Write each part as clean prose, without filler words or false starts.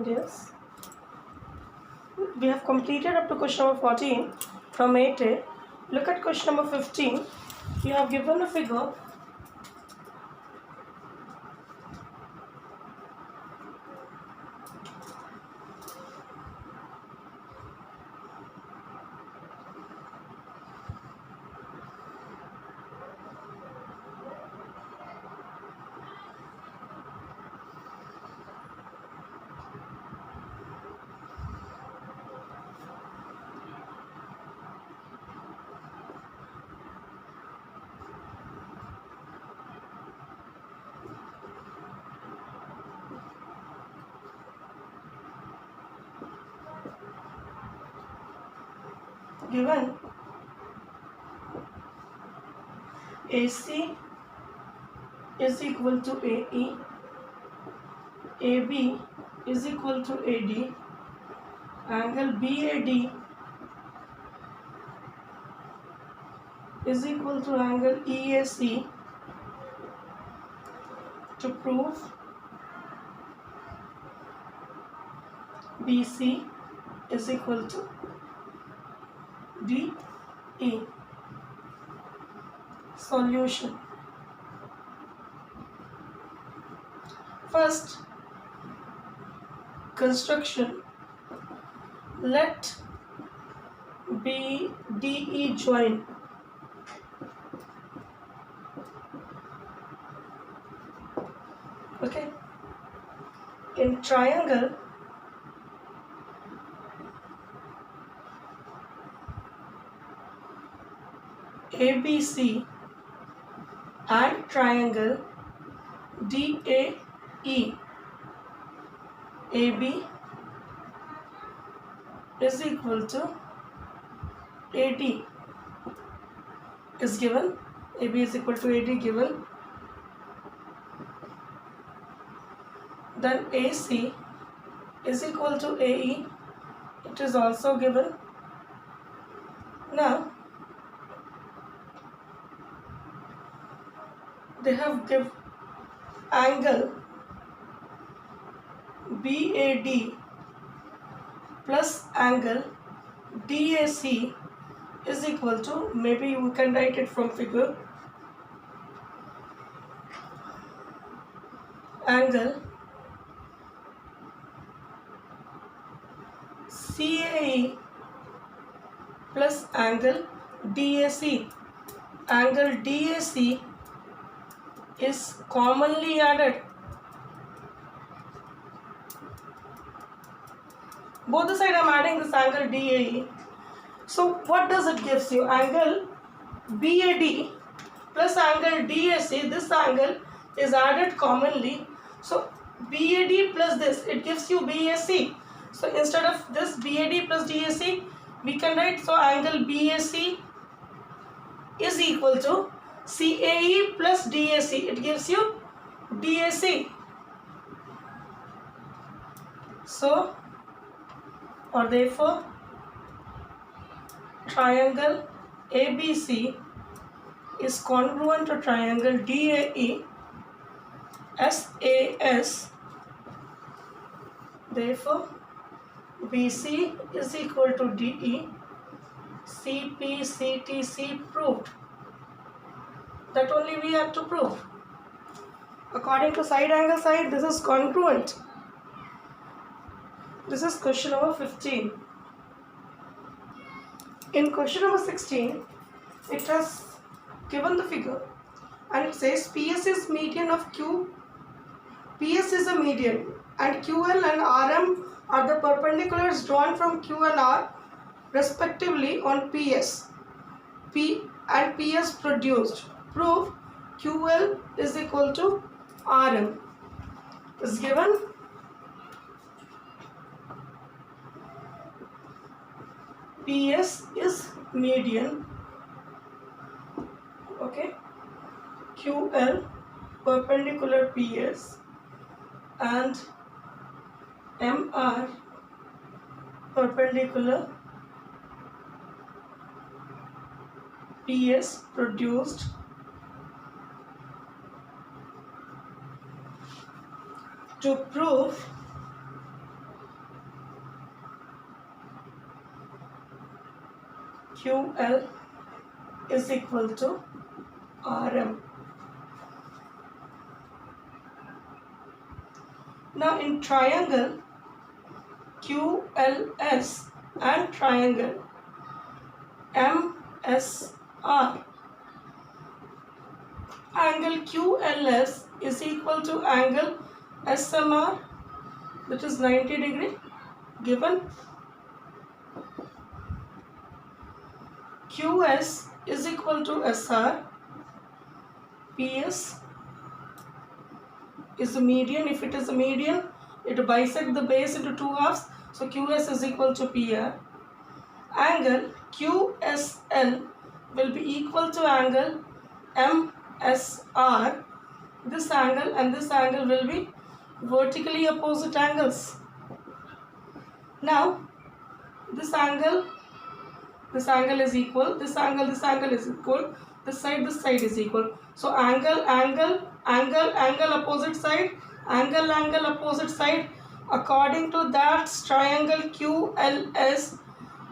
Yes, we have completed up to question number 14 from 8A. Look at question number 15. You have given a figure. Given AC is equal to AE, AB is equal to AD, angle BAD is equal to angle EAC. To prove BC is equal to DE. Solution. First, construction. Let BDE join. Okay. In triangle, ABC and triangle DAE, AB is equal to AD is given. AB is equal to AD given. Then AC is equal to AE. It is also given. Now they have given angle BAD plus angle DAC is equal to, maybe you can write it from figure, angle CAE plus angle DAC. Angle DAC is commonly added. Both the side I am adding this angle DAE. So what does it gives you? Angle BAD plus angle DAC. This angle is added commonly. So BAD plus this, it gives you BAC. So instead of this BAD plus DAC, we can write, so angle BAC is equal to CAE plus DAC. It gives you DAC. So, or therefore, triangle ABC is congruent to triangle DAE SAS. Therefore, BC is equal to DE. CP, CTC proved. That only we have to prove. According to side angle side, this is congruent. This is question number 15. In question number 16, it has given the figure and it says PS is median of Q. PS is a median and QL and RM are the perpendiculars drawn from Q and R respectively on PS. P and PS produced. Prove QL is equal to RM is given. PS is median. Okay. QL perpendicular PS and MR perpendicular PS produced. To prove QL is equal to RM. Now in triangle QLS and triangle MSR, angle QLS is equal to angle SMR, that is 90 degree given. QS is equal to SR. PS is the median. If it is a median, it bisects the base into two halves. So QS is equal to PR. Angle QSL will be equal to angle MSR. This angle and this angle will be vertically opposite angles. Now this angle is equal, this angle is equal, this side is equal. So angle opposite side, angle opposite side. According to that, triangle QLS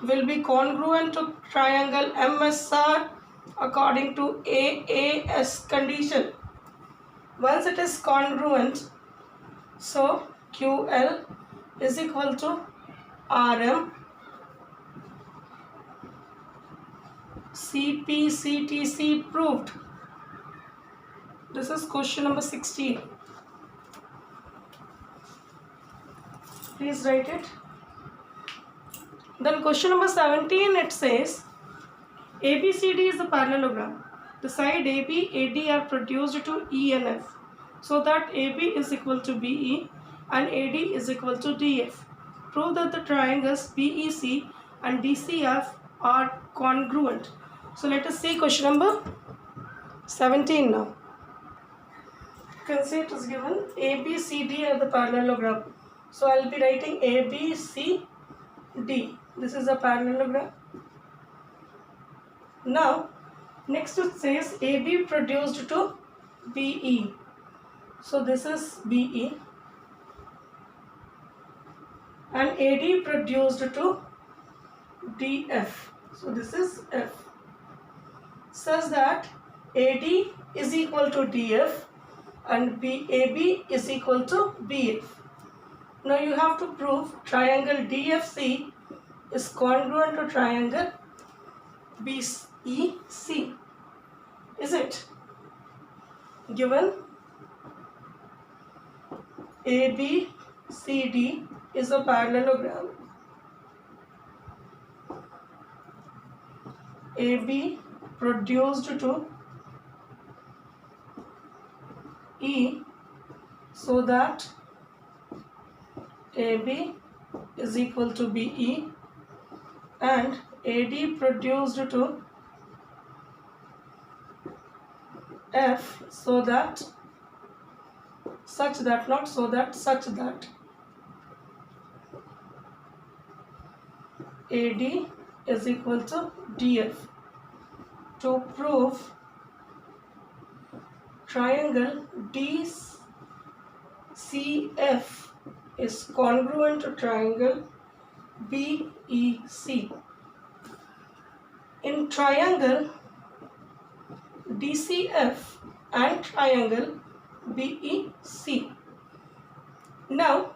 will be congruent to triangle MSR according to AAS condition. Once it is congruent, so QL is equal to RM. CPCTC proved. This is question number 16. Please write it. Then question number 17, it says ABCD is a parallelogram. The side AB, AD are produced to E and F, so that AB is equal to BE and AD is equal to DF. Prove that the triangles BEC and DCF are congruent. So let us see question number 17 now. You can see it is given ABCD are the parallelogram. So I will be writing ABCD. This is a parallelogram. Now next it says AB produced to BE. So this is BE. And AD produced to DF. So this is F. Such that AD is equal to DF and AB is equal to BF. Now you have to prove triangle DFC is congruent to triangle BEC. Is it? Given ABCD is a parallelogram. AB produced to E, so that AB is equal to BE and AD produced to F, so that such that, not so that, such that AD is equal to DF. To prove triangle DCF is congruent to triangle BEC. In triangle DCF and triangle BEC. Now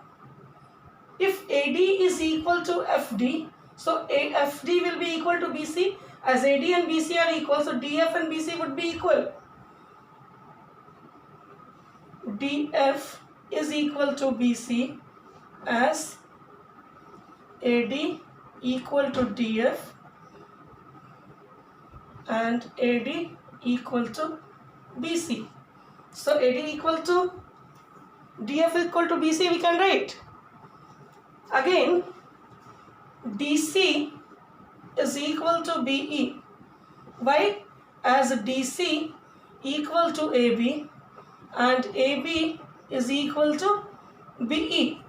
if AD is equal to FD, so FD will be equal to BC. As AD and BC are equal, so DF and BC would be equal. DF is equal to BC as AD equal to DF and AD equal to BC. So AD equal to DF equal to BC we can write. Again, DC is equal to BE. Why? As DC equal to AB and AB is equal to BE.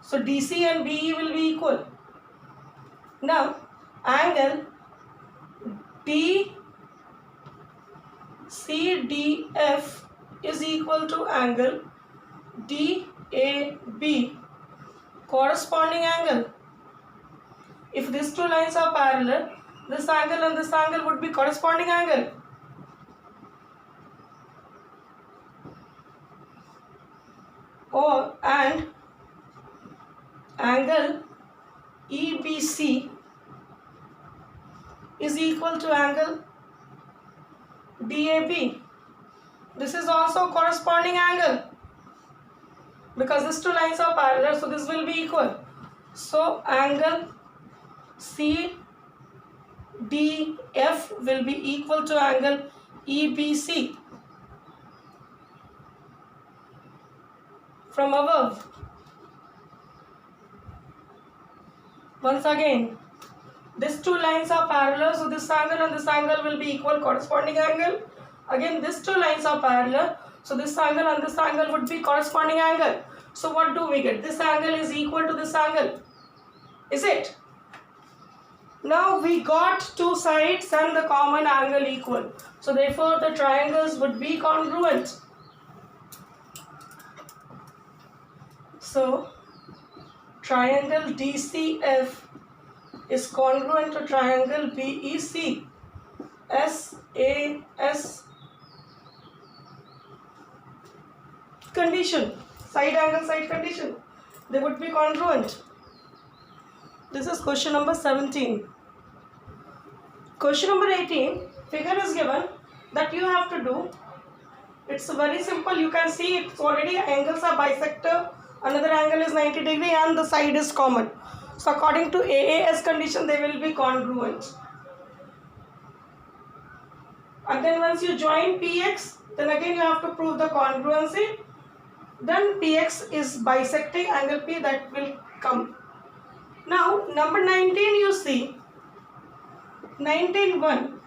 So DC and BE will be equal. Now angle DCDF is equal to angle DAB, corresponding angle. If these two lines are parallel, this angle and this angle would be corresponding angle. And angle EBC is equal to angle DAB. This is also corresponding angle because these two lines are parallel, so this will be equal. So angle CDF will be equal to angle EBC. From above, once again, these two lines are parallel, so this angle and this angle will be equal, corresponding angle. Again, these two lines are parallel, so this angle and this angle would be corresponding angle. So what do we get? This angle is equal to this angle, is it? Now we got two sides and the common angle equal, so therefore the triangles would be congruent. So triangle DCF is congruent to triangle BEC. SAS condition, side angle side condition, they would be congruent. This is question number 17. Question number 18, figure is given that you have to do. It's very simple. You can see it's already angles are bisector. Another angle is 90 degree and the side is common. So according to AAS condition, they will be congruent. And then once you join PX, then again you have to prove the congruency. Then PX is bisecting angle P, that will come. Now number 19, you see 19.1,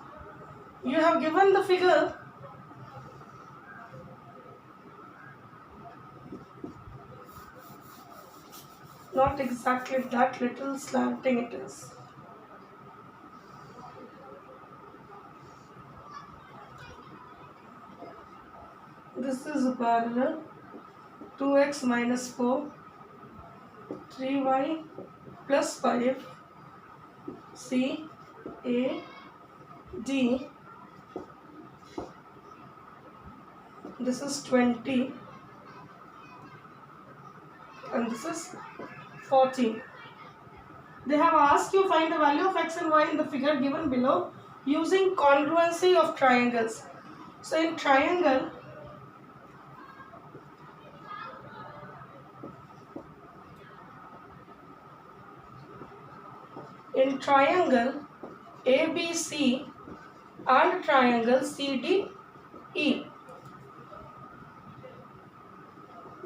you have given the figure not exactly that, little slanting it is. This is parallel. 2x minus 4, 3y plus 5, C, A, D. This is 20 and this is 40. They have asked you find the value of x and y in the figure given below using congruency of triangles. So in triangle, ABC and triangle CDE,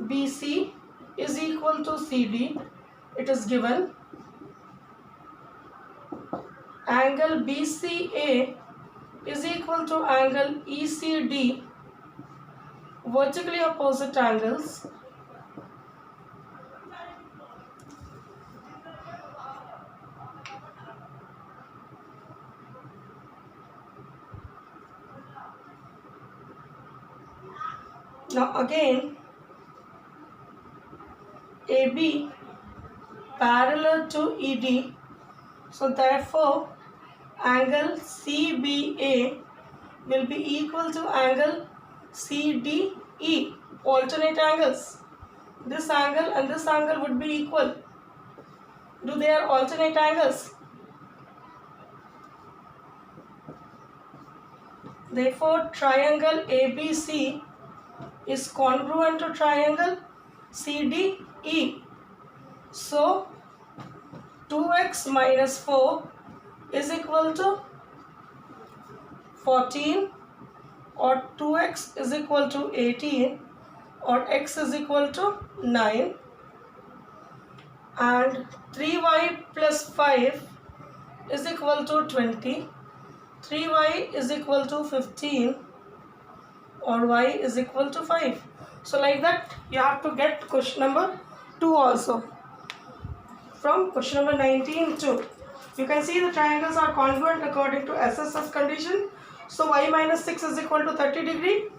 BC is equal to CD, it is given. Angle BCA is equal to angle ECD, vertically opposite angles. Now again, AB parallel to ED, so therefore angle CBA will be equal to angle CDE, alternate angles. This angle and this angle would be equal. Do they are alternate angles? Therefore triangle ABC is congruent to triangle CDE. So 2x minus 4 is equal to 14, or 2x is equal to 18, or x is equal to 9, and 3y plus 5 is equal to 20, 3y is equal to 15, or y is equal to 5. So like that you have to get question number 2 also. From question number 19 to, you can see the triangles are congruent according to SSS condition. So y minus 6 is equal to 30 degree,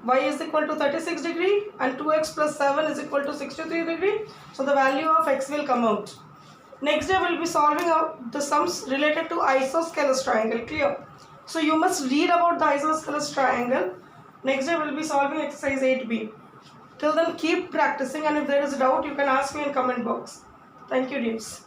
y is equal to 36 degree, and 2x plus 7 is equal to 63 degree. So the value of x will come out. Next day we'll be solving out the sums related to isosceles triangle. Clear? So you must read about the isosceles triangle. Next day we'll be solving exercise 8b. Till then keep practicing, and if there is a doubt you can ask me in comment box. Thank you, dears.